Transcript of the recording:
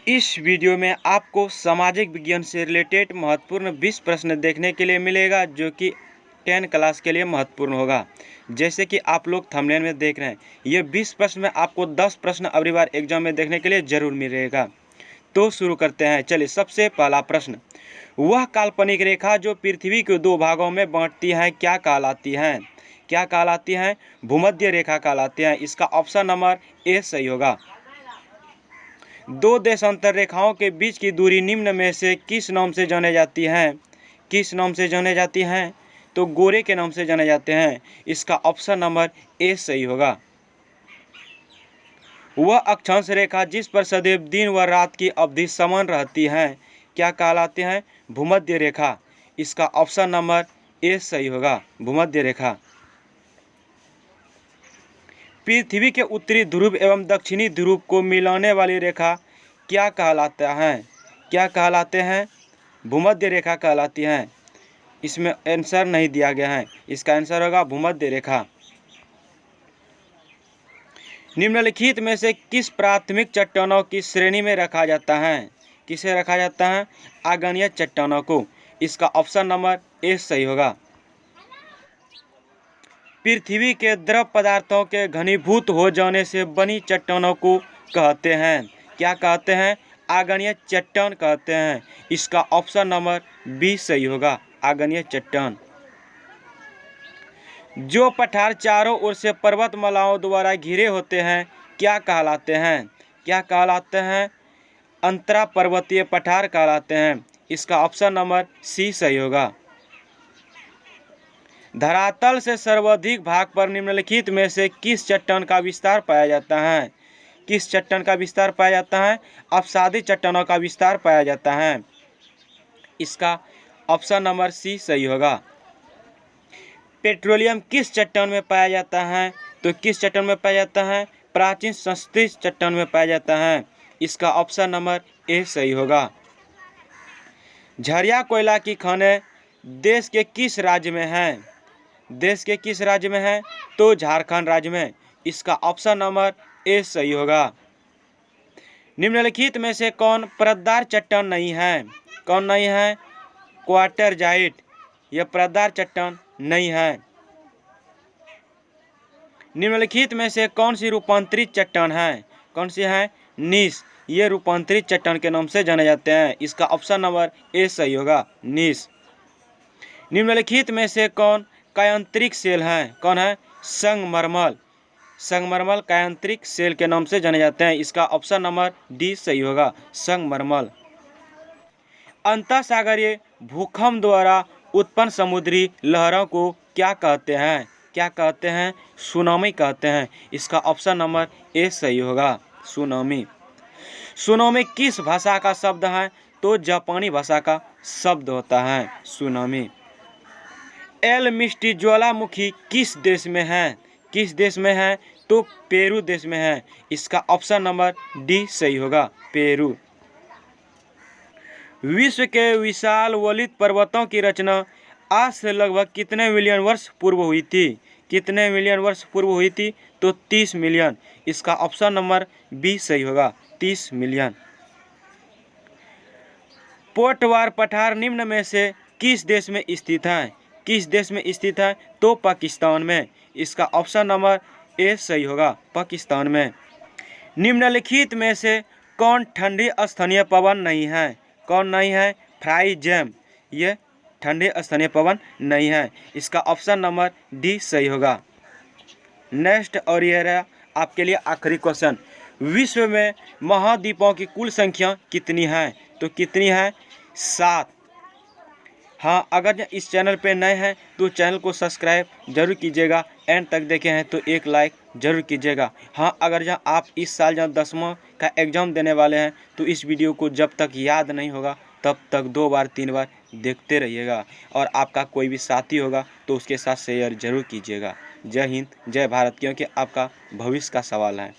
इस वीडियो में आपको सामाजिक विज्ञान से रिलेटेड महत्वपूर्ण 20 प्रश्न देखने के लिए मिलेगा, जो कि 10 क्लास के लिए महत्वपूर्ण होगा। जैसे कि आप लोग थंबनेल में देख रहे हैं, ये 20 प्रश्न में आपको 10 प्रश्न अगली बार एग्जाम में देखने के लिए जरूर मिलेगा। तो शुरू करते हैं। चलिए, सबसे पहला प्रश्न, वह काल्पनिक रेखा जो पृथ्वी को दो भागों में बांटती है क्या कहलाती है? क्या कहलाती है? भूमध्य रेखा कहलाती है। इसका ऑप्शन नंबर ए सही होगा। दो देशांतर रेखाओं के बीच की दूरी निम्न में से किस नाम से जाने जाती है? किस नाम से जाने जाती हैं? तो गोरे के नाम से जाने जाते हैं। इसका ऑप्शन नंबर ए सही होगा। वह अक्षांश रेखा जिस पर सदैव दिन व रात की अवधि समान रहती है क्या कहलाती है? भूमध्य रेखा। इसका ऑप्शन नंबर ए सही होगा, भूमध्य रेखा। पृथ्वी के उत्तरी ध्रुव एवं दक्षिणी ध्रुव को मिलाने वाली रेखा क्या कहलाता है? क्या कहलाते हैं? भूमध्य रेखा कहलाती है। इसमें आंसर नहीं दिया गया है, इसका आंसर होगा भूमध्य रेखा। निम्नलिखित में से किस प्राथमिक चट्टानों की श्रेणी में रखा जाता है? किसे रखा जाता है? आग्नेय चट्टानों को। इसका ऑप्शन नंबर ए सही होगा। पृथ्वी के द्रव पदार्थों के घनीभूत हो जाने से बनी चट्टानों को कहते हैं क्या कहते हैं? आग्नेय चट्टान कहते हैं। इसका ऑप्शन नंबर बी सही होगा, आग्नेय चट्टान। जो पठार चारों ओर से पर्वतमालाओं द्वारा घिरे होते हैं क्या कहलाते हैं? क्या कहलाते हैं? अंतरा पर्वतीय पठार कहलाते हैं। इसका ऑप्शन नंबर सी सही होगा। धरातल से सर्वाधिक भाग पर निम्नलिखित में से किस चट्टान का विस्तार पाया जाता है? किस चट्टान का विस्तार पाया जाता है? अपसादी चट्टानों का विस्तार पाया जाता है। इसका ऑप्शन नंबर सी सही होगा। पेट्रोलियम किस चट्टान में पाया जाता है? तो किस चट्टान में पाया जाता है? प्राचीन संस्कृत चट्टान में पाया जाता है। इसका ऑप्शन नंबर ए सही होगा। झरिया कोयला की खानें देश के किस राज्य में हैं? देश के किस राज्य में है? तो झारखंड राज्य में। इसका ऑप्शन नंबर ए सही होगा। निम्नलिखित में से कौन परतदार चट्टान नहीं है? कौन नहीं है? क्वार्टरजाइट, यह परतदार चट्टान नहीं है। निम्नलिखित में से कौन सी रूपांतरित चट्टान है? कौन सी है? नीस, ये रूपांतरित चट्टान के नाम से जाने जाते हैं। इसका ऑप्शन नंबर ए सही होगा, नीस। निम्नलिखित में से कौन कायांतरिक सेल हैं? कौन है? संगमरमर। संगमरमर कायांतरिक सेल के नाम से जाने जाते हैं। इसका ऑप्शन नंबर डी सही होगा, संगमरमर। अंतःसागरीय भूकंप द्वारा उत्पन्न समुद्री लहरों को क्या कहते हैं? क्या कहते हैं? सुनामी कहते हैं। इसका ऑप्शन नंबर ए सही होगा, सुनामी। सुनामी किस भाषा का शब्द है? तो जापानी भाषा का शब्द होता है सुनामी। एल मिस्टी ज्वालामुखी किस देश में है? किस देश में है? तो पेरू देश में है। इसका ऑप्शन नंबर डी सही होगा, पेरू। विश्व के विशाल वलित पर्वतों की रचना आज से लगभग कितने मिलियन वर्ष पूर्व हुई थी? कितने मिलियन वर्ष पूर्व हुई थी? तो 30 मिलियन। इसका ऑप्शन नंबर बी सही होगा, 30 मिलियन। पोटवार पठार निम्न में से किस देश में स्थित है? किस देश में स्थित है? तो पाकिस्तान में। इसका ऑप्शन नंबर ए सही होगा, पाकिस्तान में। निम्नलिखित में से कौन ठंडी स्थानीय पवन नहीं है? कौन नहीं है? फ्राई जैम, ये ठंडी स्थानीय पवन नहीं है। इसका ऑप्शन नंबर डी सही होगा। नेक्स्ट, और ये रहा आपके लिए आखिरी क्वेश्चन। विश्व में महाद्वीपों की कुल संख्या कितनी है? तो कितनी है? 7। हाँ, अगर इस चैनल पे नए हैं तो चैनल को सब्सक्राइब जरूर कीजिएगा। एंड तक देखे हैं तो एक लाइक जरूर कीजिएगा। हाँ, अगर जहाँ आप इस साल जहाँ 10वां का एग्ज़ाम देने वाले हैं तो इस वीडियो को जब तक याद नहीं होगा तब तक 2 बार 3 बार देखते रहिएगा। और आपका कोई भी साथी होगा तो उसके साथ शेयर जरूर कीजिएगा। जय हिंद, जय भारत, क्योंकि आपका भविष्य का सवाल है।